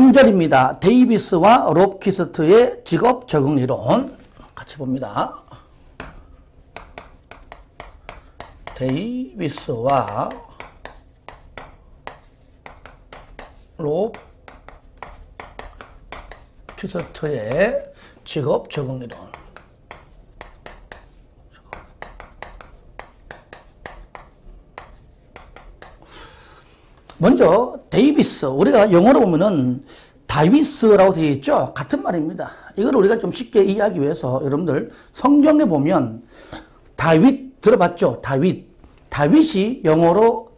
3절입니다. 데이비스와 롭키스트의 직업 적응 이론 같이 봅니다. 데이비스와 롭키스트의 직업 적응 이론. 먼저 데이비스, 우리가 영어로 보면은 다윗스라고 되어 있죠. 같은 말입니다. 이걸 우리가 좀 쉽게 이해하기 위해서 여러분들 성경에 보면 다윗 들어봤죠? 다윗이 영어로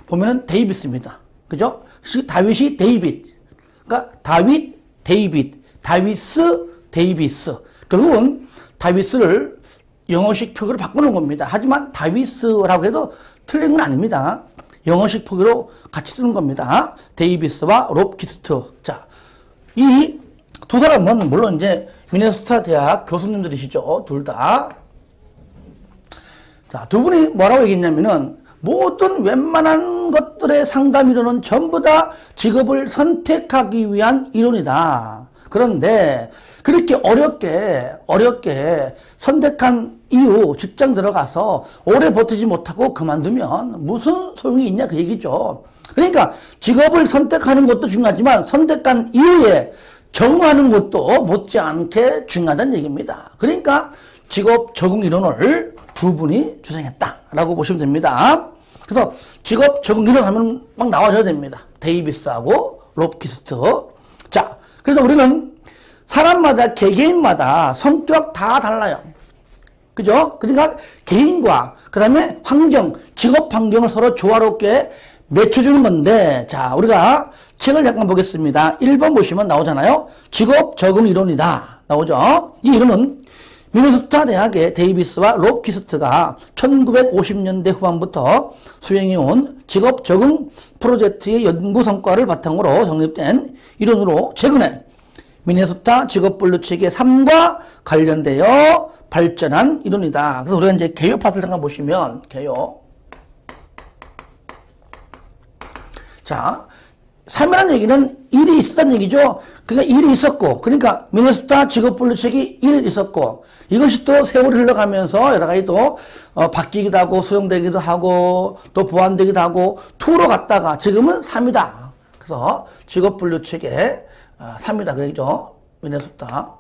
보면은 데이비스입니다. 그죠? 다윗이 데이빗. 그러니까 다윗스, 데이비스. 결국은 다윗을 영어식 표기로 바꾸는 겁니다. 하지만 다윗스라고 해도 틀린 건 아닙니다. 영어식 표기로 같이 쓰는 겁니다. 데이비스와 롭키스트. 자, 이 두 사람은 물론 이제 미네소타 대학 교수님들이시죠. 둘 다. 자, 두 분이 뭐라고 얘기했냐면은 모든 웬만한 것들의 상담 이론은 전부 다 직업을 선택하기 위한 이론이다. 그런데 그렇게 어렵게 선택한 이후 직장 들어가서 오래 버티지 못하고 그만두면 무슨 소용이 있냐 그 얘기죠. 그러니까 직업을 선택하는 것도 중요하지만 선택한 이후에 적응하는 것도 못지않게 중요하다는 얘기입니다. 그러니까 직업 적응 이론을 두 분이 주장했다라고 보시면 됩니다. 그래서 직업 적응 이론 하면 막 나와줘야 됩니다. 데이비스하고 롭키스트. 자, 그래서 우리는 사람마다 개개인마다 성격 다 달라요. 그죠? 그러니까 개인과 그 다음에 환경, 직업 환경을 서로 조화롭게 맺혀주는 건데, 자, 우리가 책을 잠깐 보겠습니다. 1번 보시면 나오잖아요. 직업 적응 이론이다. 나오죠? 이 이론은 미네소타 대학의 데이비스와 롭키스트가 1950년대 후반부터 수행해온 직업 적응 프로젝트의 연구 성과를 바탕으로 정립된 이론으로 최근에 미네소타 직업분류 체계 3과 관련되어 발전한 이론이다. 그래서 우리가 이제 개요 파트를 잠깐 보시면, 개요. 자, 3이라는 얘기는 일이 있었다는 얘기죠. 그러니까 일이 있었고, 그러니까 미네소타 직업분류 체계 1 있었고, 이것이 또 세월이 흘러가면서 여러 가지 또 바뀌기도 하고, 수용되기도 하고, 또 보완되기도 하고, 2로 갔다가 지금은 3이다. 그래서 직업분류 체계 3이다. 그러죠. 미네소타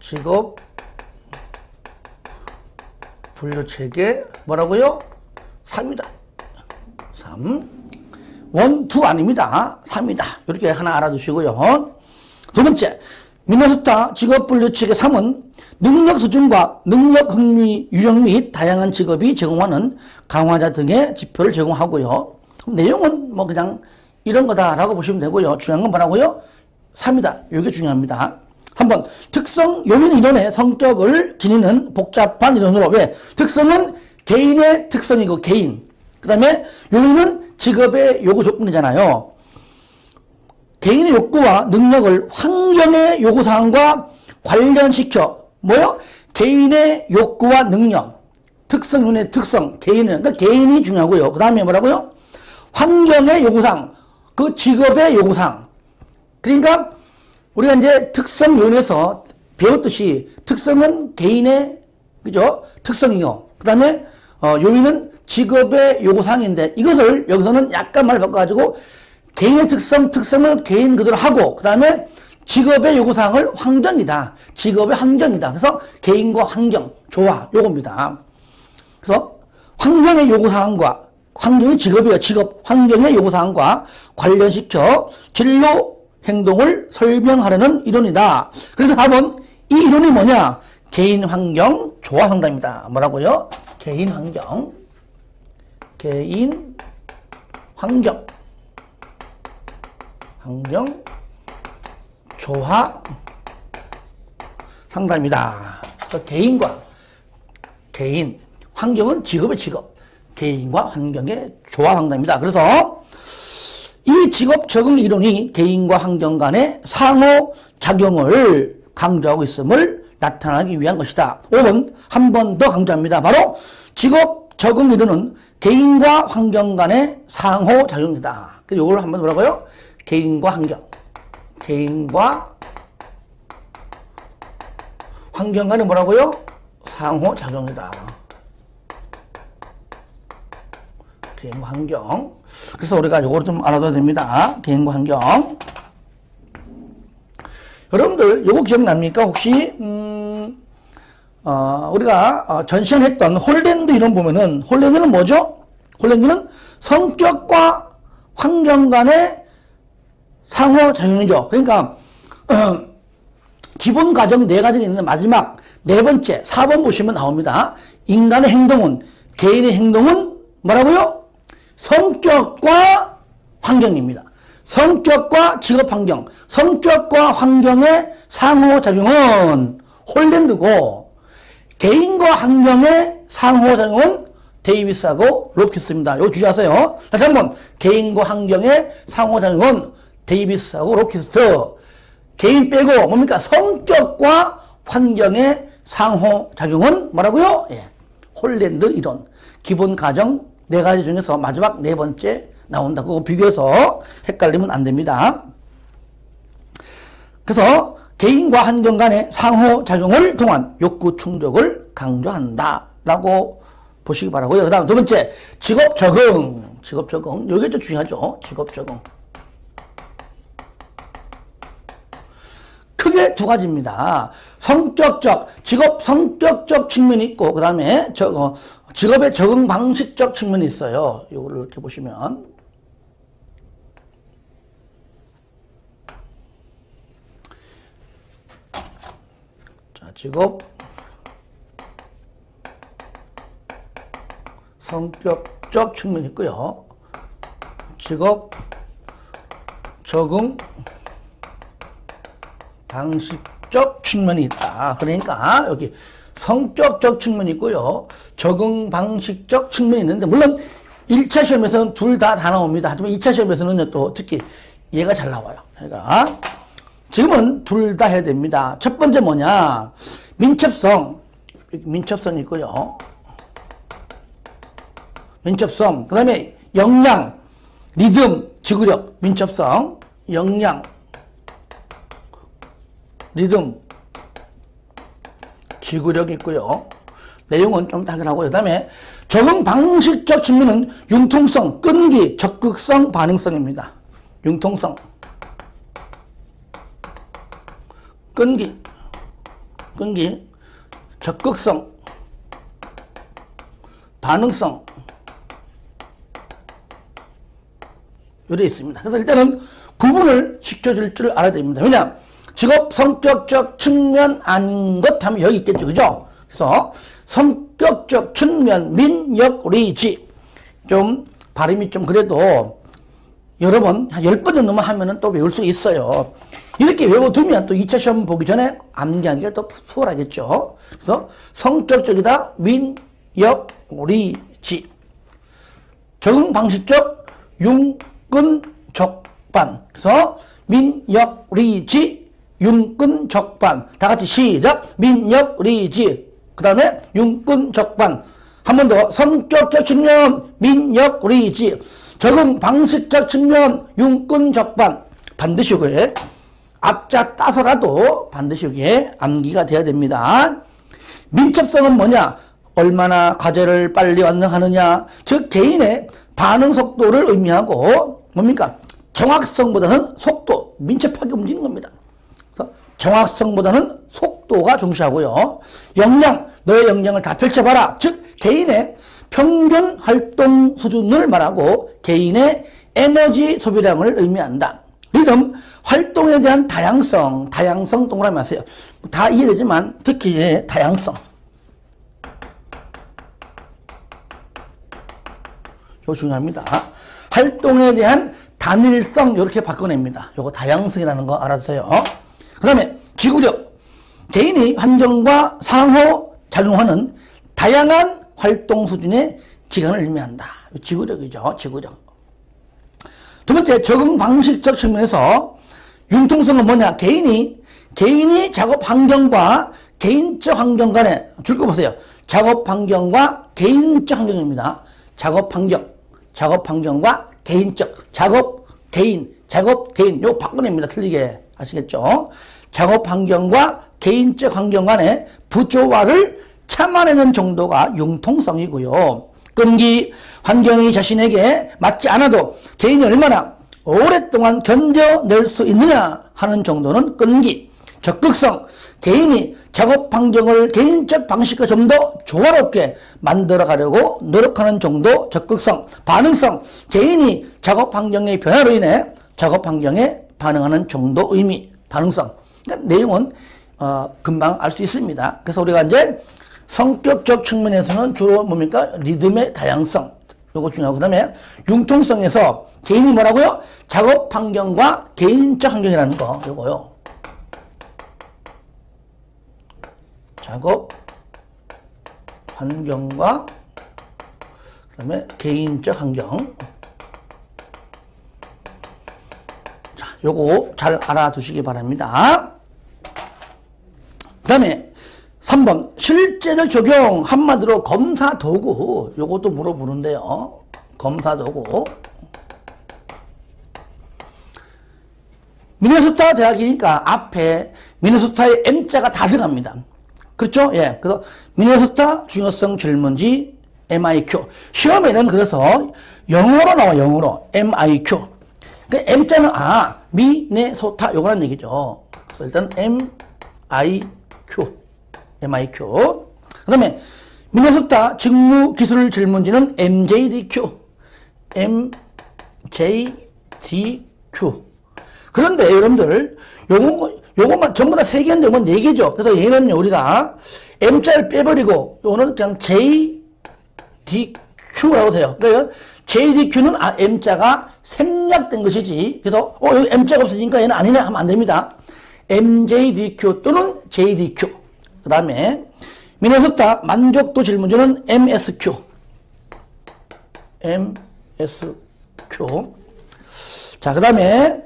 직업 분류 체계 뭐라고요? 3이다. 3. 1, 2 아닙니다. 3이다. 이렇게 하나 알아두시고요. 두 번째, 미네소타 직업 분류 체계 3은 능력 수준과 능력 흥미 유형 및 다양한 직업이 제공하는 강화자 등의 지표를 제공하고요. 내용은 뭐 그냥 이런 거다라고 보시면 되고요. 중요한 건 뭐라고요? 3이다. 이게 중요합니다. 3번, 특성 요인 이론의 성격을 지니는 복잡한 이론으로. 왜? 특성은 개인의 특성이고 개인. 그 다음에 요인은 직업의 요구 조건이잖아요. 개인의 욕구와 능력을 환경의 요구사항과 관련시켜 뭐요? 개인의 욕구와 능력, 특성, 요인의 특성, 개인은 그러니까 개인이 중요하고요. 그 다음에 뭐라고요? 환경의 요구사항, 그 직업의 요구사항. 그러니까 우리가 이제 특성 요인에서 배웠듯이 특성은 개인의 그죠? 특성이요. 그 다음에 요인은 직업의 요구사항인데 이것을 여기서는 약간 말 바꿔가지고 개인의 특성을 개인 그대로 하고 그 다음에 직업의 요구사항을 환경이다. 직업의 환경이다. 그래서 개인과 환경, 조화, 요겁니다. 그래서 환경의 요구사항과 환경이 직업이에요. 직업, 환경의 요구사항과 관련시켜 진로 행동을 설명하려는 이론이다. 그래서 답은 이 이론이 뭐냐? 개인 환경 조화 상담입니다. 뭐라고요? 개인 환경 조화 상담이다. 개인과 개인, 환경은 직업의 직업, 개인과 환경의 조화 상담입니다. 그래서 이 직업 적응 이론이 개인과 환경 간의 상호작용을 강조하고 있음을 나타나기 위한 것이다. 5번 한 번 더 강조합니다. 바로 직업 적응 이론은 개인과 환경 간의 상호작용이다. 그래서 이걸 한번 뭐라고요? 개인과 환경. 개인과 환경 간의 뭐라고요? 상호작용이다. 개인과 환경. 그래서 우리가 이걸 좀 알아둬야 됩니다. 개인과 환경. 여러분들 이거 기억납니까? 혹시 우리가 전 시간에 했던 홀랜드 이론 보면은 홀랜드는 뭐죠? 홀랜드는 성격과 환경 간의 상호작용이죠. 그러니까 기본 과정 4가지가 있는데 마지막 4번째 4번 보시면 나옵니다. 인간의 행동은 개인의 행동은 뭐라고요? 성격과 환경입니다. 성격과 직업환경, 성격과 환경의 상호작용은 홀랜드고 개인과 환경의 상호작용은 데이비스하고 롭키스입니다. 이거 주의하세요. 다시 한번 개인과 환경의 상호작용은 데이비스하고 롭키스. 개인 빼고 뭡니까? 성격과 환경의 상호작용은 뭐라고요? 예. 홀랜드 이론. 기본 과정 4가지 중에서 마지막 4번째 나온다. 그거 비교해서 헷갈리면 안 됩니다. 그래서 개인과 환경 간의 상호작용을 통한 욕구 충족을 강조한다. 라고 보시기 바라고요. 그 다음 2번째, 직업 적응. 직업 적응. 이게 좀 중요하죠. 직업 적응. 크게 2가지입니다. 성격적, 직업 성격적 측면이 있고, 그 다음에 직업의 적응 방식적 측면이 있어요. 이걸 이렇게 보시면. 자, 직업 성격적 측면이 있고요. 직업 적응 방식적 측면이 있다. 그러니까 여기 성격적 측면이 있고요. 적응 방식적 측면이 있는데 물론 1차 시험에서는 둘 다 나옵니다. 하지만 2차 시험에서는 또 특히 얘가 잘 나와요. 그러니까 지금은 둘 다 해야 됩니다. 첫 번째 뭐냐? 민첩성. 민첩성이 있고요. 민첩성. 그 다음에 역량, 리듬, 지구력. 민첩성, 역량, 리듬, 지구력이 있고요. 내용은 좀 다르고요. 그 다음에 적응 방식적 측면은 융통성, 끈기, 적극성, 반응성입니다. 융통성, 끈기, 적극성, 반응성. 요래 있습니다. 그래서 일단은 구분을 시켜줄 줄 알아야 됩니다. 왜냐? 직업 성격적 측면 아닌 것 하면 여기 있겠죠. 그죠? 그래서 성격적 측면 민역리지. 좀 발음이 좀 그래도 여러 번, 한 10번 정도만 하면은 또 외울 수 있어요. 이렇게 외워두면 또 2차 시험 보기 전에 암기하기가 또 수월하겠죠. 그래서 성격적이다 민역리지. 적응 방식적 융끈적반. 그래서 민역리지 융끈적반. 다 같이 시작. 민역리지. 그 다음에 융끈적반. 한 번 더. 성격적 측면 민역리지. 적응 방식적 측면 융끈적반. 반드시 여기에 앞자 따서라도 반드시 여기에 암기가 돼야 됩니다. 민첩성은 뭐냐? 얼마나 과제를 빨리 완성하느냐. 즉 개인의 반응 속도를 의미하고 뭡니까? 정확성보다는 속도, 민첩하게 움직이는 겁니다. 그래서 정확성보다는 속도가 중시하고요. 역량, 너의 역량을 다 펼쳐봐라. 즉 개인의 평균 활동 수준을 말하고 개인의 에너지 소비량을 의미한다. 리듬, 활동에 대한 다양성, 다양성 동그라미 하세요. 다 이해되지만 특히 다양성. 이거 중요합니다. 활동에 대한 단일성 이렇게 바꿔냅니다. 요거 다양성이라는 거 알아두세요. 그 다음에 지구력. 개인이 환경과 상호작용하는 다양한 활동 수준의 기간을 의미한다. 지구력이죠. 지구력. 두 번째, 적응 방식적 측면에서 융통성은 뭐냐? 개인이 작업 환경과 개인적 환경 간에 줄 거 보세요. 작업 환경과 개인적 환경입니다. 작업 환경과 개인적, 작업 개인, 요거 바꿔냅니다. 틀리게 아시겠죠? 작업 환경과 개인적 환경 간의 부조화를 참아내는 정도가 융통성이고요. 끈기, 환경이 자신에게 맞지 않아도 개인이 얼마나 오랫동안 견뎌낼 수 있느냐 하는 정도는 끈기. 적극성, 개인이 작업 환경을 개인적 방식과 좀 더 조화롭게 만들어 가려고 노력하는 정도 적극성. 반응성, 개인이 작업 환경의 변화로 인해 작업 환경에 반응하는 정도 의미. 반응성. 그러니까 내용은 금방 알 수 있습니다. 그래서 우리가 이제 성격적 측면에서는 주로 뭡니까? 리듬의 다양성. 요거 중요하고, 그 다음에 융통성에서 개인이 뭐라고요? 작업 환경과 개인적 환경이라는 거, 요거요. 작업 환경과 그 다음에 개인적 환경. 자, 요거 잘 알아두시기 바랍니다. 그 다음에 3번 실제적 적용, 한마디로 검사 도구. 요것도 물어보는데요. 검사 도구. 미네소타 대학이니까 앞에 미네소타의 M자가 다 들어갑니다. 그렇죠? 예. 그래서 미네소타 중요성 질문지 MIQ. 시험에는 그래서 영어로 나와, 영어로. MIQ. 그 M자는 미네소타 요거란 얘기죠. 그래서 일단 MIQ. 그 다음에 미네소타 직무기술 질문지는 MJDQ. 그런데 여러분들 요것만 전부 다 3개인데 요건 4개죠. 그래서 얘는요 우리가 M자를 빼버리고 요거는 그냥 JDQ라고 돼요. 그러니까 JDQ는 M자가 생략된 것이지. 그래서 여기 M자가 없으니까 얘는 아니네 하면 안 됩니다. MJDQ 또는 JDQ. 그 다음에 미네소타 만족도 질문지는 MSQ. 자, 그 다음에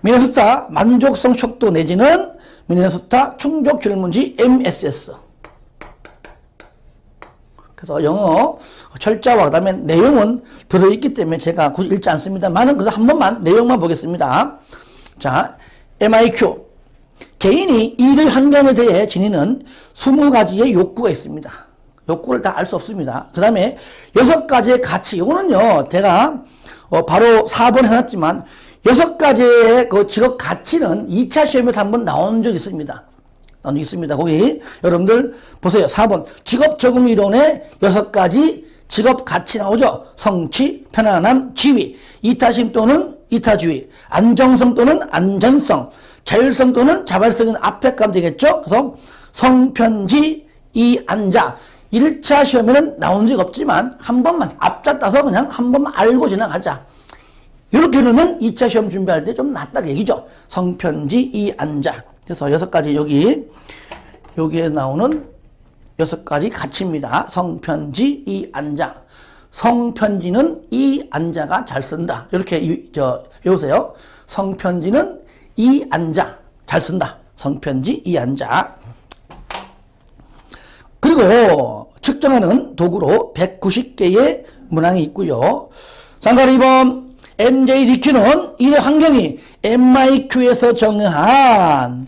미네소타 만족성 척도 내지는 미네소타 충족 질문지 MSS. 그래서 영어 철자와 그 다음에 내용은 들어있기 때문에 제가 굳이 읽지 않습니다만은 그래서 한 번만 내용만 보겠습니다. 자, MIQ. 개인이 일의 환경에 대해 지니는 20가지의 욕구가 있습니다. 욕구를 다 알 수 없습니다. 그 다음에 6가지의 가치. 이거는요, 제가 바로 4번 해놨지만 6가지의 그 직업 가치는 2차 시험에서 한번 나온 적이 있습니다. 거기 여러분들 보세요. 4번 직업 적응 이론의 6가지 직업 가치 나오죠. 성취, 편안함, 지위, 이타심 또는 이타주의, 안정성 또는 안전성, 자율성 또는 자발성은 앞에 가면 되겠죠. 그래서 성편지, 이안자. 1차 시험에는 나온 적 없지만 한 번만 앞자 따서 그냥 한 번만 알고 지나가자. 이렇게 해놓으면 2차 시험 준비할 때 좀 낫다 얘기죠. 성편지, 이안자. 그래서 6가지 여기에 나오는 6가지 가치입니다. 성편지, 이안자. 성편지는 이안자가 잘 쓴다. 이렇게 외우세요. 성편지는 이안자 잘 쓴다. 성편지, 이안자. 그리고 측정하는 도구로 190개의 문항이 있고요. 상가리 2번 MJDQ는 일의 환경이 MIQ에서 정한,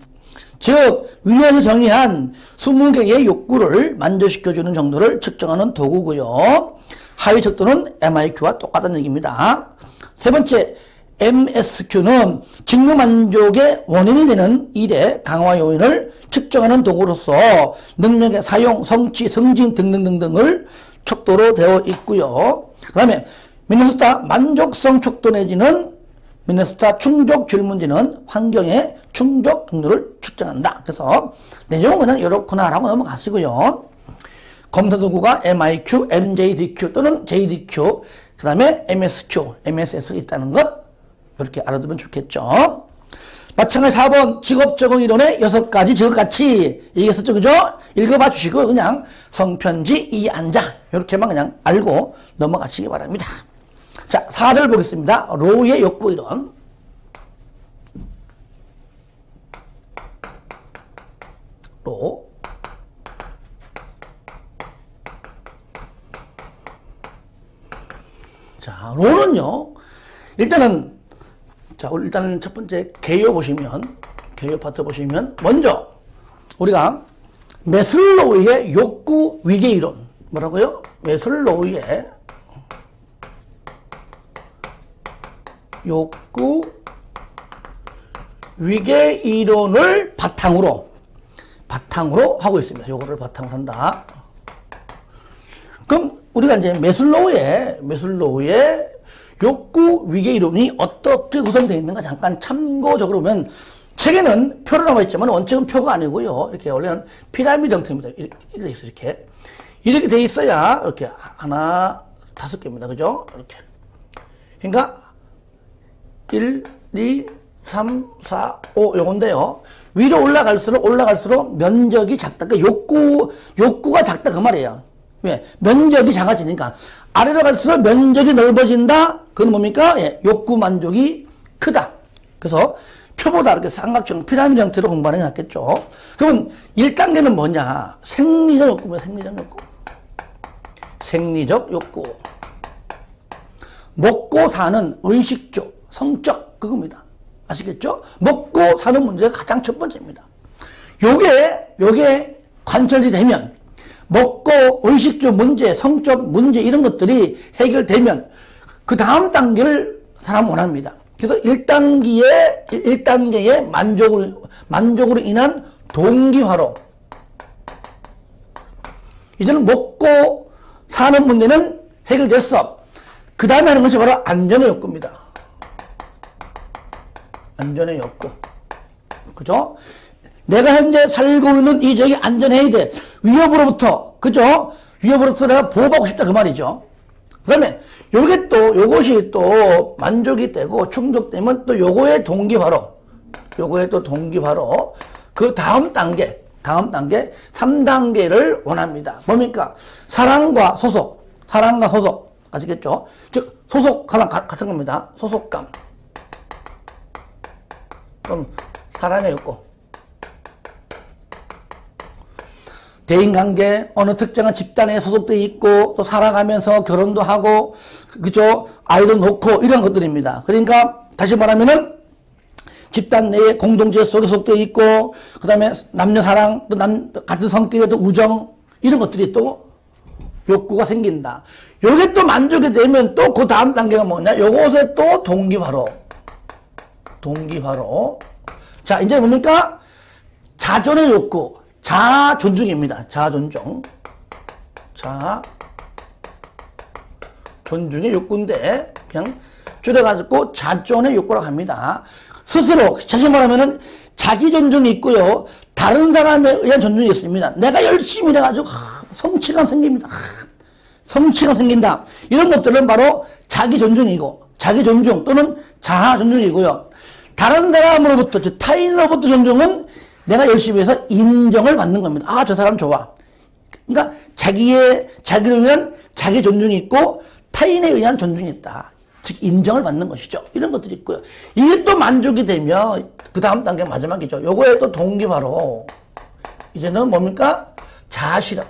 즉 위에서 정의한 20개의 욕구를 만족시켜주는 정도를 측정하는 도구고요. 하위 척도는 MIQ와 똑같다는 얘기입니다. 세 번째 MSQ는 직무 만족의 원인이 되는 일의 강화 요인을 측정하는 도구로서 능력의 사용, 성취, 승진 등등등등을 척도로 되어 있고요. 그 다음에 미네소타 만족성 척도 내지는 미네소타 충족 질문지는 환경의 충족 정도를 측정한다. 그래서 내용은 그냥 이렇구나 라고 넘어가시고요. 검사 도구가 MIQ, MJDQ 또는 JDQ, 그 다음에 MSQ, MSS가 있다는 것 이렇게 알아두면 좋겠죠. 마찬가지 4번 직업적응 이론의 6가지 직업가치 얘기했었죠. 그죠? 읽어봐 주시고 그냥 성편지, 이안자 이렇게만 그냥 알고 넘어가시기 바랍니다. 자, 4절 보겠습니다. 로우의 욕구 이론. 로. 자, 로는요, 일단은, 자, 일단 첫 번째 개요 보시면, 개요 파트 보시면, 먼저, 우리가 매슬로우의 욕구 위계 이론. 뭐라고요? 매슬로우의 욕구 위계 이론을 바탕으로 하고 있습니다. 요거를 바탕으로 한다. 그럼 우리가 이제 매슬로우의 욕구 위계 이론이 어떻게 구성되어 있는가 잠깐 참고적으로 보면 책에는 표로 나와 있지만 원칙은 표가 아니고요. 이렇게 원래는 피라미드 형태입니다. 이렇게 돼 있어요. 이렇게 돼 있어야 이렇게 하나 5개입니다. 그죠? 이렇게. 그러니까 1, 2, 3, 4, 5 요건데요. 위로 올라갈수록 면적이 작다. 그러니까 욕구가 작다 그 말이에요. 왜? 면적이 작아지니까. 아래로 갈수록 면적이 넓어진다. 그건 뭡니까? 예, 욕구 만족이 크다. 그래서 표보다 이렇게 삼각형 피라미드 형태로 공부하는 게 낫겠죠. 그러면 1단계는 뭐냐? 생리적 욕구입니다. 생리적 욕구. 먹고 사는 의식주, 성적 그겁니다. 아시겠죠? 먹고 사는 문제가 가장 첫 번째입니다. 요게 관철이 되면 먹고 의식주 문제, 성적 문제 이런 것들이 해결되면 그 다음 단계를 사람은 원합니다. 그래서 1단계의 만족으로 인한 동기화로 이제는 먹고 사는 문제는 해결됐어. 그 다음에 하는 것이 바로 안전의 욕구입니다. 안전의 욕구. 그죠? 내가 현재 살고 있는 이 지역이 안전해야 돼. 위협으로부터, 그죠? 위협으로부터 내가 보호받고 싶다. 그 말이죠. 그 다음에 요것이 또 만족이 되고 충족되면 또 요거의 동기화로 그 다음 단계 3단계를 원합니다. 뭡니까? 사랑과 소속. 아시겠죠? 즉, 소속하랑 같은 겁니다. 소속감. 그럼, 사랑의 욕구. 대인관계, 어느 특정한 집단에 소속되어 있고, 또 살아가면서 결혼도 하고, 그죠? 아이도 놓고, 이런 것들입니다. 그러니까, 다시 말하면은, 집단 내에 공동체 속에 소속되어 있고, 그 다음에 남녀 사랑, 또 같은 성격의 또 우정, 이런 것들이 또 욕구가 생긴다. 요게 또 만족이 되면 또 그 다음 단계가 뭐냐? 요것에 또 동기화로. 자, 이제 뭡니까? 자존의 욕구. 자존중입니다. 존중의 욕구인데, 그냥 줄여가지고 자존의 욕구라고 합니다. 스스로, 다시 말하면은 자기 존중이 있고요. 다른 사람에 의한 존중이 있습니다. 내가 열심히 일해가지고, 성취감 생깁니다. 성취감 생긴다. 이런 것들은 바로 자기 존중이고, 자기 존중 또는 자아 존중이고요. 다른 사람으로부터, 즉 타인으로부터 존중은 내가 열심히 해서 인정을 받는 겁니다. 아, 저 사람 좋아. 그러니까 자기를 위한 자기 존중이 있고 타인에 의한 존중이 있다. 즉 인정을 받는 것이죠. 이런 것들이 있고요. 이게 또 만족이 되면 그 다음 단계 마지막이죠. 요거에 또 동기화로 이제는 뭡니까? 자아실현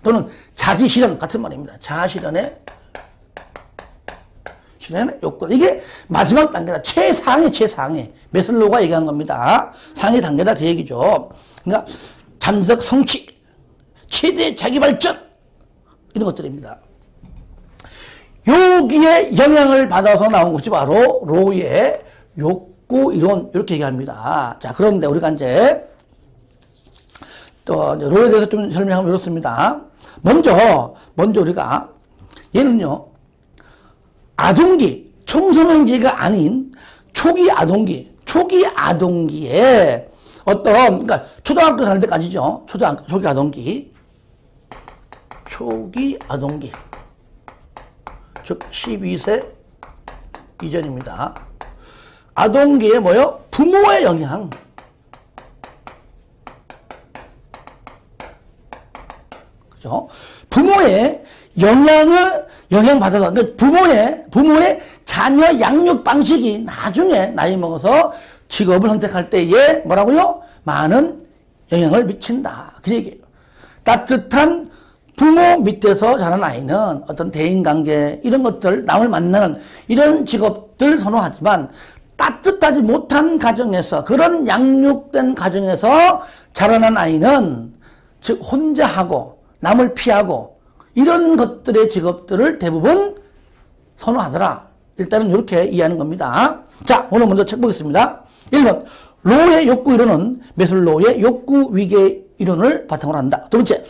또는 자기실현 같은 말입니다. 자아실현의 욕구. 이게 마지막 단계다. 최상위. 매슬로우가 얘기한 겁니다. 상위 단계다. 그 얘기죠. 그러니까, 잠적 성취, 최대 자기 발전, 이런 것들입니다. 여기에 영향을 받아서 나온 것이 바로 로우의 욕구 이론, 이렇게 얘기합니다. 자, 그런데 우리가 이제, 또, 로우에 대해서 좀 설명하면 이렇습니다. 먼저 우리가, 얘는요, 아동기, 청소년기가 아닌 초기 아동기에 그러니까 초등학교 살 때까지죠. 초기 아동기. 즉 12세 이전입니다. 아동기에 뭐요? 부모의 영향. 그죠? 부모의 영향받아서, 그러니까 부모의 자녀 양육 방식이 나중에 나이 먹어서 직업을 선택할 때에 뭐라고요? 많은 영향을 미친다. 그 얘기예요. 따뜻한 부모 밑에서 자란 아이는 어떤 대인관계 이런 것들 남을 만나는 이런 직업들 선호하지만 따뜻하지 못한 가정에서 그런 양육된 가정에서 자라난 아이는 즉 혼자 하고 남을 피하고 이런 것들의 직업들을 대부분 선호하더라. 일단은 이렇게 이해하는 겁니다. 자, 오늘 먼저 책 보겠습니다. 1번 로의 욕구 이론은 매슬로우의 욕구 위계 이론을 바탕으로 한다. 두 번째,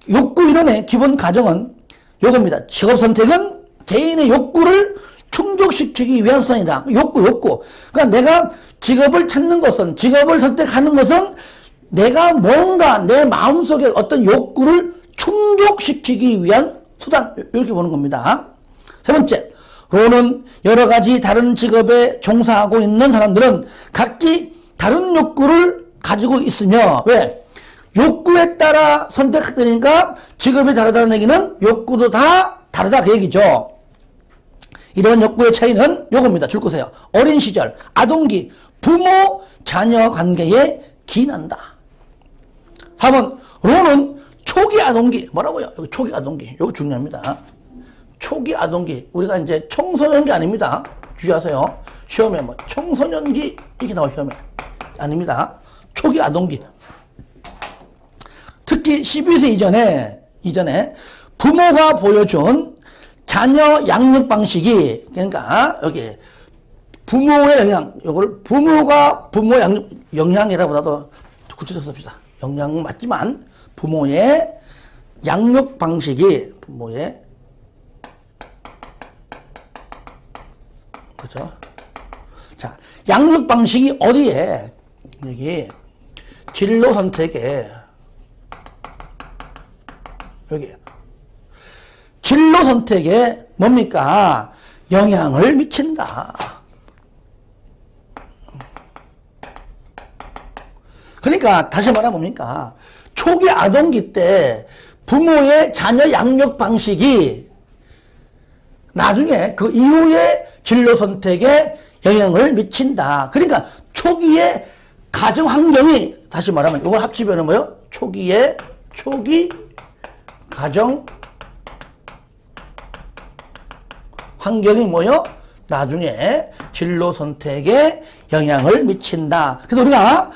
욕구 이론의 기본 가정은 요겁니다. 직업 선택은 개인의 욕구를 충족시키기 위한 수단이다. 욕구. 그러니까 내가 직업을 찾는 것은, 직업을 선택하는 것은 내가 뭔가 내 마음속에 어떤 욕구를 충족시키기 위한 수단, 이렇게 보는 겁니다. 세 번째, 로는 여러 가지 다른 직업에 종사하고 있는 사람들은 각기 다른 욕구를 가지고 있으며, 왜? 욕구에 따라 선택하니까 직업이 다르다는 얘기는 욕구도 다 다르다 그 얘기죠. 이런 욕구의 차이는 요겁니다. 줄 거세요. 어린 시절, 아동기, 부모, 자녀 관계에 기인한다. 4번, 로는 초기 아동기, 뭐라고요? 여기 초기 아동기, 이거 중요합니다. 초기 아동기, 우리가 이제 청소년기 아닙니다. 주의하세요. 시험에 뭐 청소년기 이렇게 나와 시험에 아닙니다. 초기 아동기. 특히 12세 이전에 부모가 보여준 자녀 양육 방식이, 그러니까 여기 부모의 영향, 이걸 부모가 부모 양육, 영향이라보다도 구체적으로 씁시다. 영향은 맞지만 부모의 양육 방식이 부모의, 그렇죠? 자, 양육 방식이 어디에, 여기 진로 선택에, 여기 진로 선택에 뭡니까? 영향을 미친다. 그러니까 다시 말하면 뭡니까? 초기 아동기 때 부모의 자녀 양육 방식이 나중에 그 이후에 진로 선택에 영향을 미친다. 그러니까 초기에 가정 환경이, 다시 말하면 이걸 합치면 뭐예요? 초기 가정 환경이 뭐요? 나중에 진로 선택에 영향을 미친다. 그래서 우리가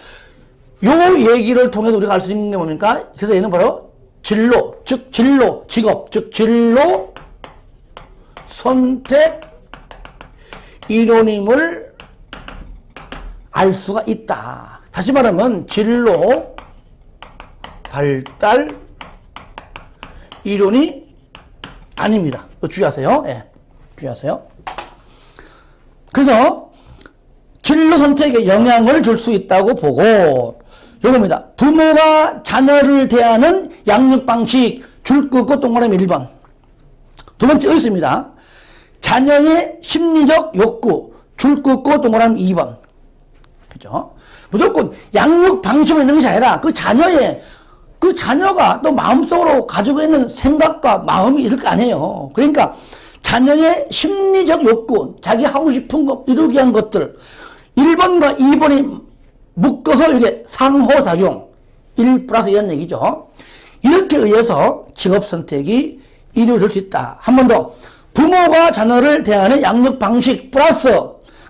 요 얘기를 통해서 우리가 알 수 있는 게 뭡니까? 그래서 얘는 바로 진로, 즉 진로, 직업, 즉 진로 선택 이론임을 알 수가 있다. 다시 말하면 진로 발달 이론이 아닙니다. 주의하세요. 예, 주의하세요. 그래서 진로 선택에 영향을 줄 수 있다고 보고, 요겁니다. 부모가 자녀를 대하는 양육 방식, 줄 긋고 동그라미 1번. 두 번째 여기 있습니다. 자녀의 심리적 욕구, 줄 긋고 동그라미 2번. 그죠? 무조건 양육 방식만 있는 것이 아니라 그 자녀가 또 마음속으로 가지고 있는 생각과 마음이 있을 거 아니에요. 그러니까 자녀의 심리적 욕구, 자기 하고 싶은 거, 이루기 위한 것들, 1번과 2번이 묶어서 이게 상호작용, 1 플러스 2란 얘기죠. 이렇게 의해서 직업 선택이 이루어질 수 있다. 한 번 더, 부모가 자녀를 대하는 양육 방식 플러스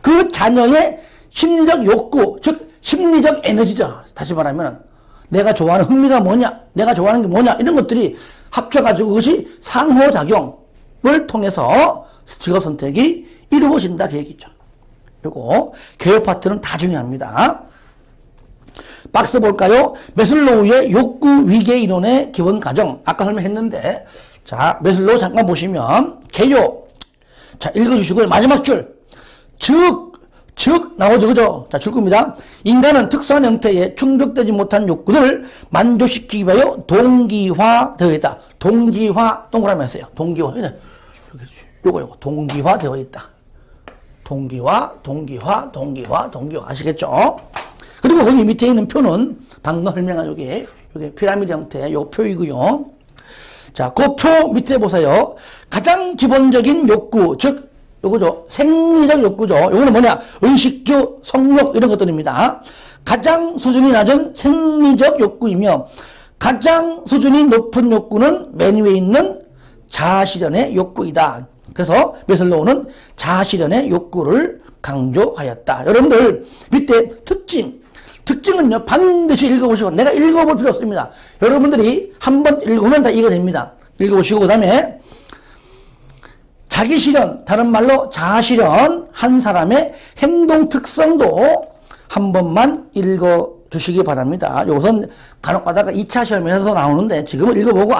그 자녀의 심리적 욕구, 즉 심리적 에너지죠. 다시 말하면 내가 좋아하는 흥미가 뭐냐, 내가 좋아하는 게 뭐냐, 이런 것들이 합쳐가지고 그것이 상호작용을 통해서 직업 선택이 이루어진다 그 얘기죠. 요거 개요 파트는 다 중요합니다. 박스 볼까요? 매슬로우의 욕구 위계 이론의 기본 가정, 아까 설명했는데, 자, 매슬로우 잠깐 보시면 개요, 자 읽어주시고요. 마지막 줄, 즉 나오죠, 그죠? 자, 줄 겁니다. 인간은 특수한 형태의 충족되지 못한 욕구를 만족시키기 위하여 동기화되어 있다. 동기화, 동그라미 했어요. 동기화, 요거 동기화 되어 있다. 동기화 아시겠죠? 그리고 거기 밑에 있는 표는 방금 설명한 요게 피라미드 형태의 요 표이고요. 자, 그 표 밑에 보세요. 가장 기본적인 욕구, 즉 요거죠. 생리적 욕구죠. 요거는 뭐냐? 의식주, 성욕 이런 것들입니다. 가장 수준이 낮은 생리적 욕구이며 가장 수준이 높은 욕구는 맨 위에 있는 자아실현의 욕구이다. 그래서 메슬로우는 자아실현의 욕구를 강조하였다. 여러분들 밑에 특징은요 반드시 읽어보시고, 내가 읽어볼 필요 없습니다. 여러분들이 한번 읽으면 다 이해가 됩니다. 읽어보시고 그 다음에 자기실현, 다른 말로 자아실현 한 사람의 행동 특성도 한 번만 읽어주시기 바랍니다. 이것은 간혹 가다가 2차 시험에서 나오는데 지금은 읽어보고,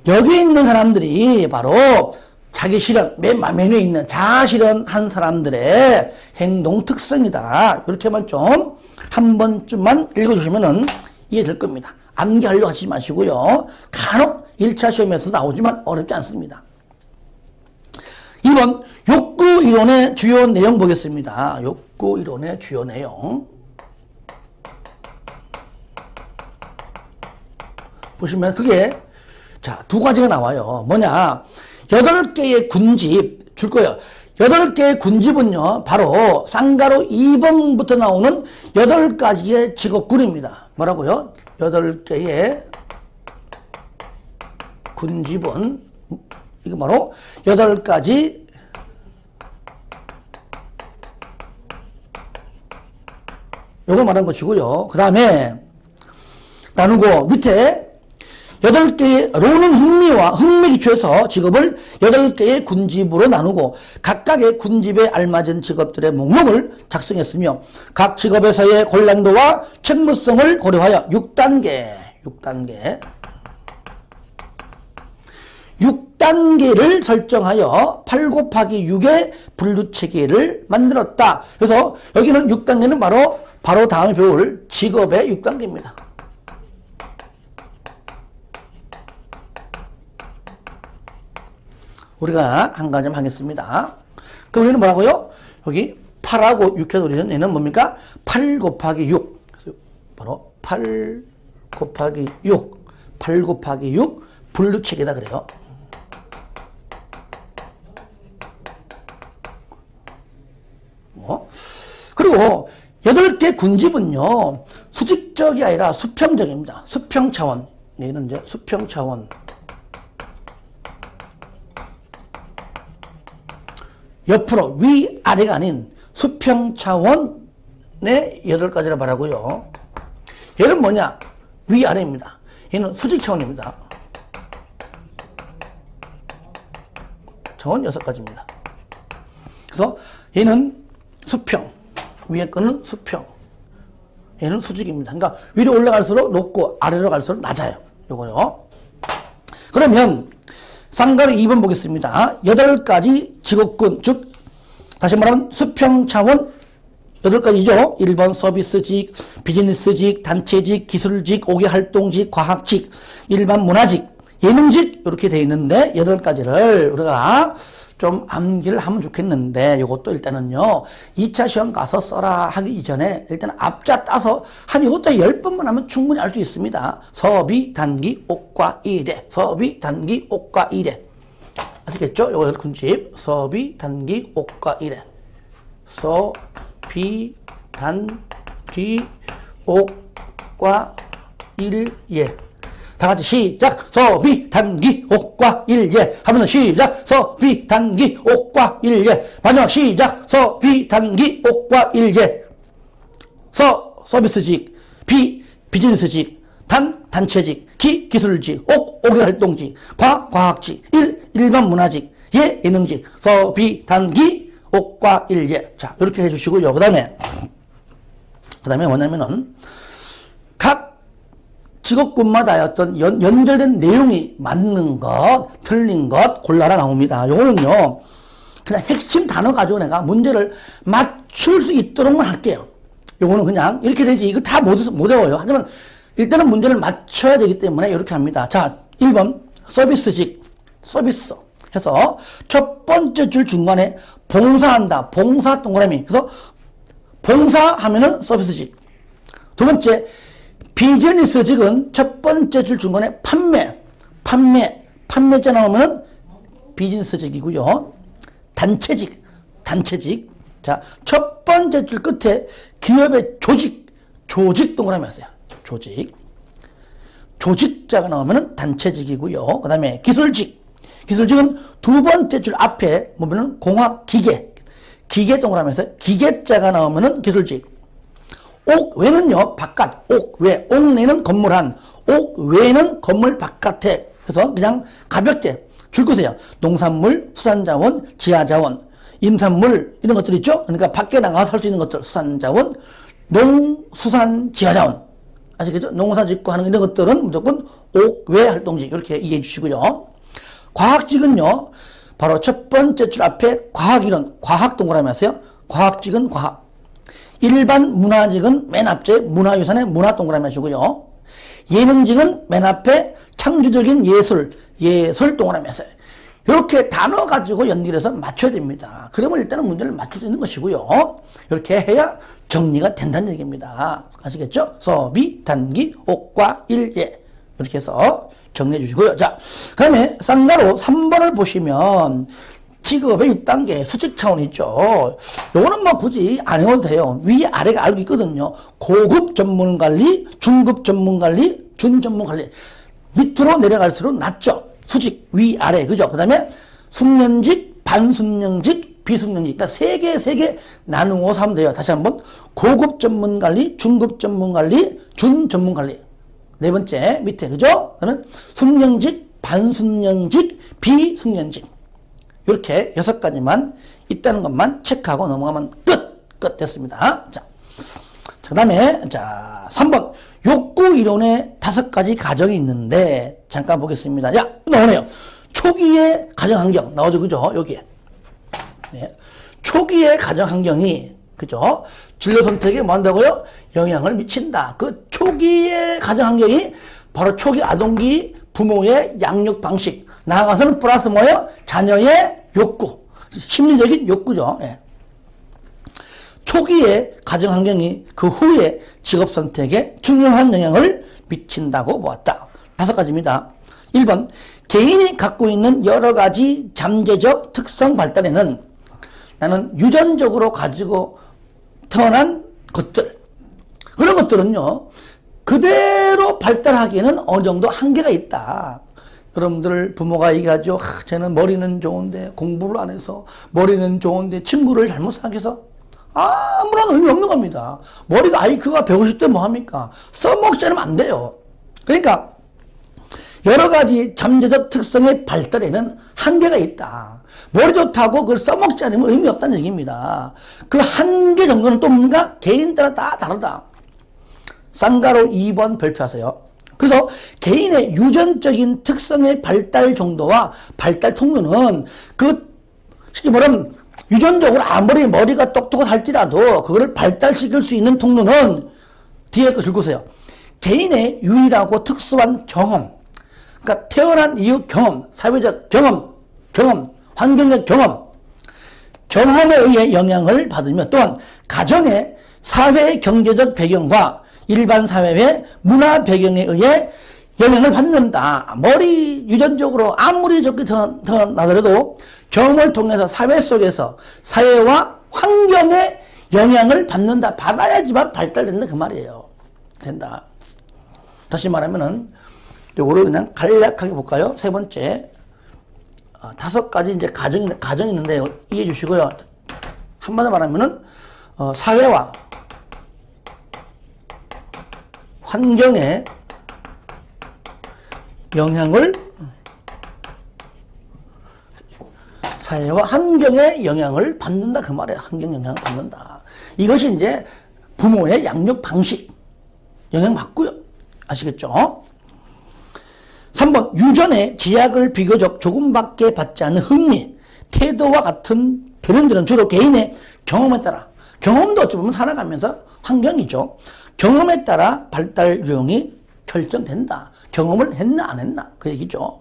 여기 있는 사람들이 바로 자기실현, 맨 위에 있는 자아실현 한 사람들의 행동 특성이다. 이렇게만 좀 한 번쯤만 읽어주시면 이해될 겁니다. 암기하려고 하지 마시고요. 간혹 1차 시험에서 나오지만 어렵지 않습니다. 2번 욕구 이론의 주요 내용 보겠습니다. 욕구 이론의 주요 내용 보시면 그게 자, 두 가지가 나와요. 뭐냐, 8개의 군집 줄 거예요. 8개의 군집은요 바로 쌍가로 2번부터 나오는 8가지의 직업군입니다. 뭐라고요? 8개의 군집은 이거 바로 8가지 요걸 말한 것이고요. 그 다음에 나누고 밑에 8개의 로는 흥미 기초에서 직업을 8개의 군집으로 나누고 각각의 군집에 알맞은 직업들의 목록을 작성했으며 각 직업에서의 곤란도와 책무성을 고려하여 6단계를 설정하여 8 곱하기 6의 분류체계를 만들었다. 그래서 여기는 6단계는 바로 다음에 배울 직업의 6단계입니다. 우리가 한 가지 하겠습니다. 그럼 우리는 뭐라고요? 여기 8하고 6해서 우리는 얘는 뭡니까? 8 곱하기 6. 바로 8 곱하기 6. 8 곱하기 6 분류체계다 그래요. 그리고 8개 군집은요, 수직적이 아니라 수평적입니다. 수평 차원. 얘는 이제 수평 차원. 옆으로 위아래가 아닌 수평 차원의 8가지라 말하고요. 얘는 뭐냐? 위아래입니다. 얘는 수직 차원입니다. 차원 6가지입니다. 그래서 얘는 수평, 위에 거는 수평, 얘는 수직입니다. 그러니까 위로 올라갈수록 높고 아래로 갈수록 낮아요. 요거요. 그러면 쌍가루 2번 보겠습니다. 8가지 직업군, 즉 다시 말하면 수평 차원 8가지죠. 1번 서비스직, 비즈니스직, 단체직, 기술직, 5개 활동직, 과학직, 일반 문화직, 예능직 이렇게 되어 있는데 8가지를 우리가 좀 암기를 하면 좋겠는데 이것도 일단은요 2차 시험 가서 써라 하기 이전에 일단 앞자 따서 한 이것도 10번만 하면 충분히 알 수 있습니다. 서비, 단기, 옥과 일회. 서비, 단기, 옥과 일회. 아시겠죠? 이거 군집. 서비, 단기, 옥과 일회. 서비, 단기, 옥과 일회. 다 같이 시작. 서비, 단기, 옥과 일예. 하면서 시작. 서비, 단기, 옥과 일예. 마지막 시작. 서비, 단기, 옥과 일예. 서비스직, 비즈니스직, 단체직, 기술직, 옥의 활동직, 과학직, 일반 문화직, 예능직, 서비, 단기, 옥과 일예. 자, 이렇게 해주시고요. 그 다음에 뭐냐면은 각 직업군마다 어떤 연결된 내용이 맞는 것, 틀린 것 골라라 나옵니다. 요거는요, 그냥 핵심 단어 가지고 내가 문제를 맞출 수 있도록만 할게요. 요거는 그냥 이렇게 되지. 이거 다 못 외워요. 하지만 일단은 문제를 맞춰야 되기 때문에 이렇게 합니다. 자, 1번 서비스직, 서비스 해서 첫 번째 줄 중간에 봉사한다. 봉사 동그라미. 그래서 봉사하면은 서비스직. 두 번째 비즈니스직은 첫 번째 줄 중간에 판매자 나오면 비즈니스직이고요. 단체직. 자, 첫 번째 줄 끝에 기업의 조직 동그라미 했어요. 조직. 조직자가 나오면 단체직이고요. 그 다음에 기술직. 기술직은 두 번째 줄 앞에 보면은 공학기계. 기계 동그라미에서 기계자가 나오면은 기술직. 옥외는요, 바깥. 옥외. 옥내는 건물 안. 옥외는 건물 바깥에. 그래서 그냥 가볍게 줄 거세요. 농산물, 수산자원, 지하자원, 임산물, 이런 것들 있죠? 그러니까 밖에 나가서 할 수 있는 것들. 수산자원, 농수산, 지하자원. 아시겠죠? 농사 짓고 하는 이런 것들은 무조건 옥외 활동직. 이렇게 이해해 주시고요. 과학직은요, 바로 첫 번째 줄 앞에 과학이론, 과학 동그라미 하세요. 과학직은 과학. 일반 문화직은 맨 앞에 문화유산의 문화 동그라미 하시고요. 예능직은 맨 앞에 창조적인 예술, 예술 동그라미 하세요. 이렇게 단어 가지고 연결해서 맞춰야 됩니다. 그러면 일단은 문제를 맞출 수 있는 것이고요. 이렇게 해야 정리가 된다는 얘기입니다. 아시겠죠? 서비, 단기, 옥과 일예. 이렇게 해서 정리해 주시고요. 자, 그 다음에 쌍가로 3번을 보시면 직업의 6단계 수직 차원 있죠. 요거는 뭐 굳이 안 해도 돼요. 위아래가 알고 있거든요. 고급 전문관리, 중급 전문관리, 준전문관리. 밑으로 내려갈수록 낮죠. 수직, 위아래. 그죠? 그 다음에 숙련직, 반숙련직, 비숙련직. 그러니까 세 개 나누어서 하면 돼요. 다시 한번. 고급 전문관리, 중급 전문관리, 준전문관리. 네 번째 밑에. 그죠? 그러면 숙련직, 반숙련직, 비숙련직. 이렇게 6가지만 있다는 것만 체크하고 넘어가면 끝 됐습니다. 자, 그 다음에, 자, 3번. 욕구 이론에 5가지 가정이 있는데, 잠깐 보겠습니다. 야, 나오네요. 초기의 가정환경. 나오죠, 그죠? 여기에. 네. 초기의 가정환경이, 그죠? 진로 선택에 뭐 한다고요? 영향을 미친다. 그 초기의 가정환경이 바로 초기 아동기 부모의 양육 방식. 나아가서는 플러스 뭐예요? 자녀의 욕구. 심리적인 욕구죠. 예. 초기의 가정환경이 그 후에 직업 선택에 중요한 영향을 미친다고 보았다. 5가지입니다. 1번, 개인이 갖고 있는 여러 가지 잠재적 특성 발달에는 나는 유전적으로 가지고 태어난 것들. 그런 것들은요, 그대로 발달하기에는 어느 정도 한계가 있다. 여러분들 부모가 얘기하죠. 쟤는 머리는 좋은데 공부를 안 해서, 머리는 좋은데 친구를 잘못 사귀어서 아무런 의미 없는 겁니다. 머리가 IQ가 150대 뭐합니까? 써먹지 않으면 안 돼요. 그러니까 여러 가지 잠재적 특성의 발달에는 한계가 있다. 머리 좋다고 그걸 써먹지 않으면 의미 없다는 얘기입니다. 그 한계 정도는 또 뭔가 개인 따라 다 다르다. 쌍가로 2번 발표하세요. 그래서 개인의 유전적인 특성의 발달 정도와 발달 통로는 쉽게 말하면 유전적으로 아무리 머리가 똑똑하다 할지라도 그거를 발달시킬 수 있는 통로는 뒤에 거 읽으세요. 개인의 유일하고 특수한 경험. 그러니까 태어난 이후 경험, 사회적 경험, 환경적 경험에 의해 영향을 받으며 또한 가정의 사회 경제적 배경과 일반 사회의 문화 배경에 의해 영향을 받는다. 머리 유전적으로 아무리 좋게 태어나더라도 경험을 통해서 사회 속에서 사회와 환경에 영향을 받는다. 받아야지만 발달된다. 그 말이에요. 된다. 다시 말하면은 요거를 그냥 간략하게 볼까요? 세 번째. 5가지 이제 가정이 있는데 이해해 주시고요. 한마디로 말하면은 사회와 환경에 영향을 사회와 환경에 영향을 받는다. 그 말이에요. 환경 영향을 받는다. 이것이 이제 부모의 양육 방식 영향받고요. 아시겠죠? 3번 유전의 제약을 비교적 조금밖에 받지 않는 흥미, 태도와 같은 변현들은 주로 개인의 경험에 따라 경험도 어찌 보면 살아가면서 환경이죠. 경험에 따라 발달 유형이 결정된다. 경험을 했나 안 했나 그 얘기죠.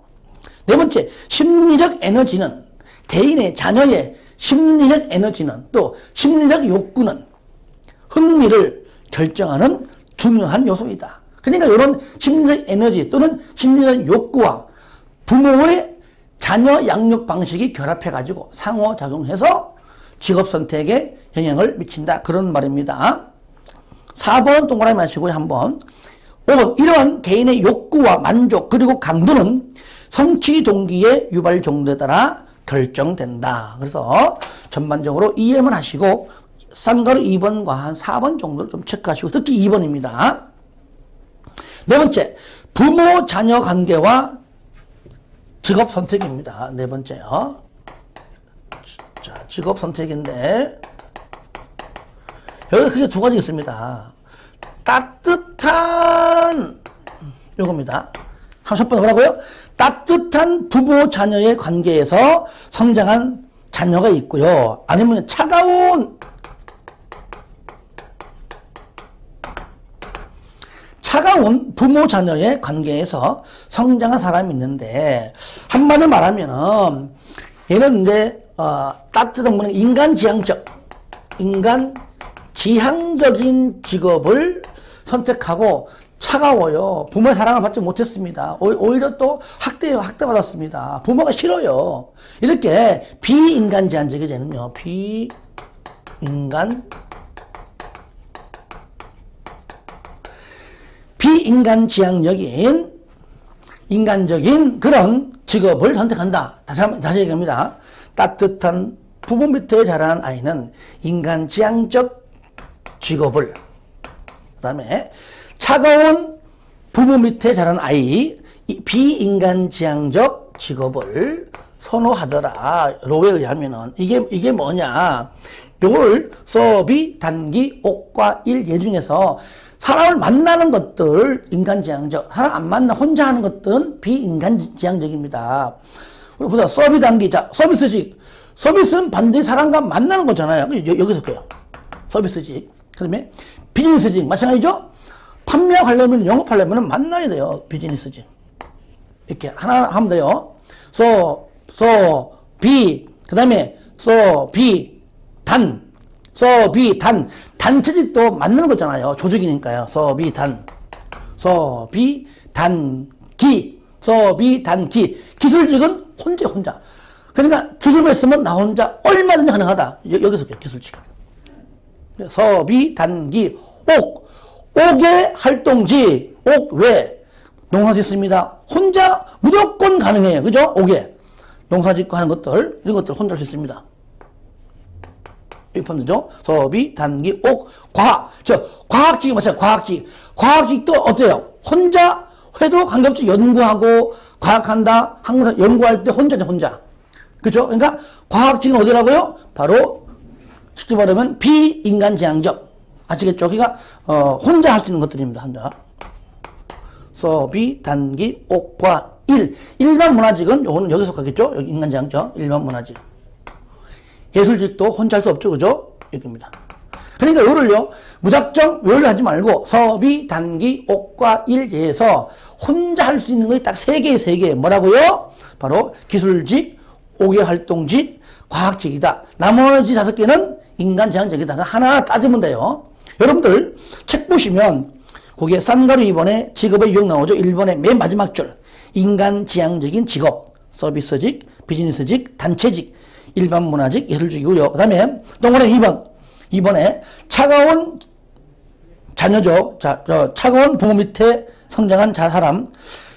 네 번째, 심리적 에너지는 개인의 자녀의 심리적 에너지는 또 심리적 욕구는 흥미를 결정하는 중요한 요소이다. 그러니까 이런 심리적 에너지 또는 심리적 욕구와 부모의 자녀 양육 방식이 결합해가지고 상호작용해서 직업 선택에 영향을 미친다. 그런 말입니다. 4번 동그라미 하시고요. 한번 5번 이러한 개인의 욕구와 만족 그리고 강도는 성취 동기의 유발 정도에 따라 결정된다. 그래서 전반적으로 이해만 하시고 쌍가루 2번과 한 4번 정도를 좀 체크하시고 특히 2번입니다. 네 번째, 부모 자녀 관계와 직업 선택입니다. 네 번째요. 자, 직업 선택인데 여기 크게 두 가지 있습니다. 따뜻한 요겁니다. 첫 번째 뭐라고요? 따뜻한 부모 자녀의 관계에서 성장한 자녀가 있고요. 아니면 차가운 부모 자녀의 관계에서 성장한 사람이 있는데 한마디로 말하면은 얘는 이제 따뜻한 분은 인간 지향적인 직업을 선택하고 차가워요. 부모의 사랑을 받지 못했습니다. 오히려 또 학대받았습니다. 부모가 싫어요. 이렇게 비인간 지향적이 되는요. 비인간 지향적인 인간적인 그런 직업을 선택한다. 다시 얘기합니다. 따뜻한 부모 밑에 자란 아이는 인간 지향적 직업을, 그 다음에 차가운 부모 밑에 자란 아이, 비인간 지향적 직업을 선호하더라. 로에 의하면은 이게 뭐냐? 요걸 서비, 단기, 옥과 일 예중에서 사람을 만나는 것들 인간지향적, 사람 안 만나 혼자 하는 것들은 비인간지향적입니다. 우리 보자. 서비 단기. 자, 서비스직. 서비스는 반드시 사람과 만나는 거잖아요. 여기서 그래요. 서비스직. 그 다음에 비즈니스직. 마찬가지죠? 판매하려면, 영업하려면 만나야 돼요. 비즈니스직. 이렇게 하나 하면 돼요. 비. 그 다음에 비, 단. 단체직도 만드는 거잖아요. 조직이니까요. 단기. 기술직은 혼자. 그러니까 기술만 있으면 나 혼자 얼마든지 가능하다. 여기서 기술직. 단기, 옥의 활동직, 왜? 농사 짓습니다. 혼자 무조건 가능해요. 그죠? 옥에. 농사 짓고 하는 것들, 이런 것들 혼자 할 수 있습니다. 이렇게 보면 되죠? 서비, 단기, 옥, 과학. 과학직이 맞아요. 과학직도 어때요? 혼자 해도 관계없이 연구하고 과학한다. 항상 연구할 때 혼자. 그죠? 그러니까 과학직은 어디라고요? 바로 쉽게 말하면 비인간지향적. 아시겠죠? 그러니까 혼자 할 수 있는 것들입니다. 혼자. 서비, 단기, 옥과 일. 일반 문화직은 요거는 여기서 가겠죠? 여기 인간지향적. 일반 문화직. 예술직도 혼자 할 수 없죠. 그죠? 여기입니다. 그러니까 요를요, 무작정 요를 하지 말고 서비, 단기, 옥과 일에서 혼자 할 수 있는 것이 딱 3개. 뭐라고요? 바로 기술직, 옥의 활동직, 과학직이다. 나머지 5개는 인간지향적이다. 하나 따지면 돼요. 여러분들 책 보시면 거기에 쌍가루 2번에 직업의 유형 나오죠. 1번의 맨 마지막 줄. 인간지향적인 직업, 서비스직, 비즈니스직, 단체직, 일반 문화직, 예술직이고요. 그 다음에 동그라미 2번에 차가운 자녀죠. 차가운 부모 밑에 성장한 사람.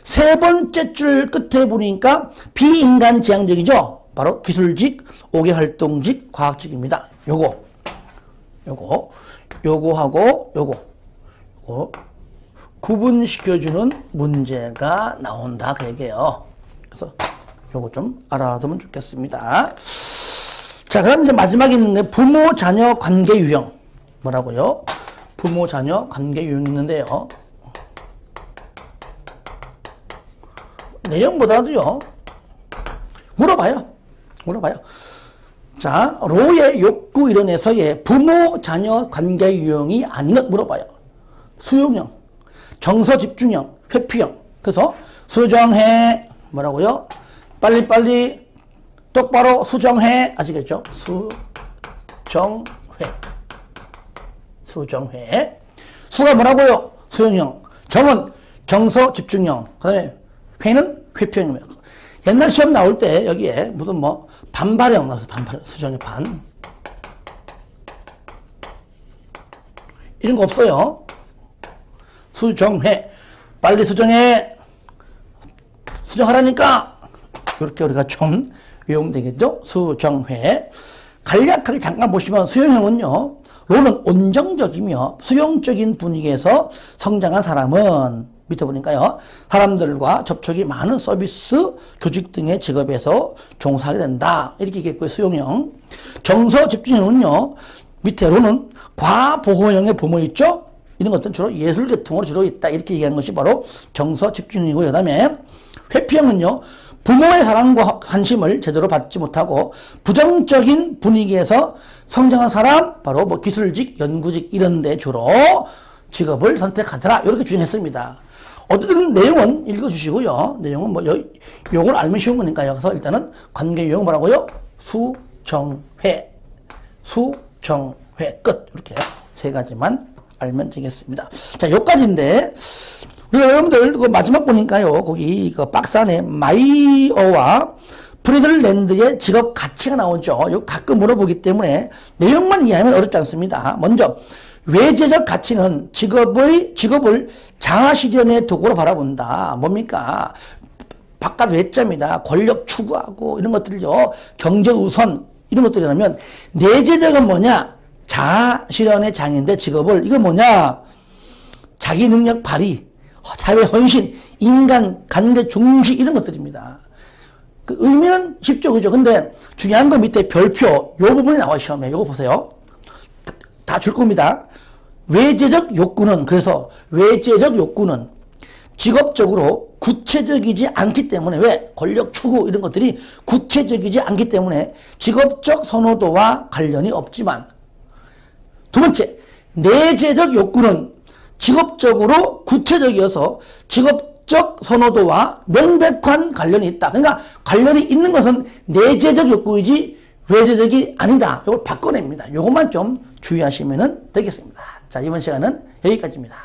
3번째 줄 끝에 보니까 비인간 지향적이죠. 바로 기술직, 옥의 활동직, 과학직입니다. 요거하고 요거 구분시켜주는 문제가 나온다. 그 얘기예요. 그래서 요거 좀 알아두면 좋겠습니다. 자, 그럼 이제 마지막에 있는 게 부모 자녀 관계 유형. 뭐라고요? 부모 자녀 관계 유형이 있는데요. 내용보다도요. 물어봐요. 자, 로의 욕구 이론에서의 부모 자녀 관계 유형이 아닌 것 물어봐요. 수용형, 정서 집중형, 회피형. 그래서 수정해. 뭐라고요? 빨리 똑바로 수정해. 아시겠죠? 수정해. 수가 뭐라고요? 수용형. 정은 정서 집중형. 그 다음에 회는 회피형입니다. 옛날 시험 나올 때 여기에 무슨 반발형 나와서 수정의 반. 이런 거 없어요. 수정회. 빨리 수정해. 수정하라니까. 이렇게 우리가 좀 외우면 되겠죠? 수정회. 간략하게 잠깐 보시면 수용형은요. 로는 온정적이며 수용적인 분위기에서 성장한 사람은 밑에 보니까요. 사람들과 접촉이 많은 서비스, 교직 등의 직업에서 종사하게 된다. 이렇게 얘기했고요. 수용형. 정서 집중형은요. 밑에로는 과보호형의 부모 있죠? 이런 것들은 주로 예술 계통으로 주로 있다. 이렇게 얘기한 것이 바로 정서 집중형이고요. 그 다음에 회피형은요. 부모의 사랑과 관심을 제대로 받지 못하고 부정적인 분위기에서 성장한 사람, 바로 뭐 기술직, 연구직 이런 데 주로 직업을 선택하더라. 이렇게 주장했습니다. 어쨌든 내용은 읽어주시고요. 내용은 뭐 요걸 알면 쉬운 거니까요. 그래서 일단은 관계 유형 뭐라고요? 수정회. 수정회 끝. 이렇게 세 가지만 알면 되겠습니다. 자, 요까지인데 우리가 여러분들 그 마지막 보니까요. 거기 그 박스 안에 마이어와 프리들랜드의 직업 가치가 나오죠. 이거 가끔 물어보기 때문에 내용만 이해하면 어렵지 않습니다. 먼저 외재적 가치는 직업을 장하 실현의 도구로 바라본다. 뭡니까? 바깥 외자입니다. 권력 추구하고 이런 것들이죠. 경제 우선 이런 것들이라면 내재적은 뭐냐? 자아 실현의 장인데 직업을 이거 뭐냐? 자기 능력 발휘, 사회 헌신, 인간 관계 중시 이런 것들입니다. 그 의미는 쉽죠, 그죠? 근데 중요한 건 밑에 별표 요 부분이 나와 시험에. 요거 보세요. 다 줄 겁니다. 외재적 욕구는 그래서 외재적 욕구는 직업적으로 구체적이지 않기 때문에 왜? 권력 추구 이런 것들이 구체적이지 않기 때문에 직업적 선호도와 관련이 없지만 두 번째, 내재적 욕구는 직업적으로 구체적이어서 직업적 선호도와 명백한 관련이 있다. 그러니까 관련이 있는 것은 내재적 욕구이지 외재적이 아니다. 이걸 바꿔냅니다. 이것만 좀 주의하시면 되겠습니다. 자, 이번 시간은 여기까지입니다.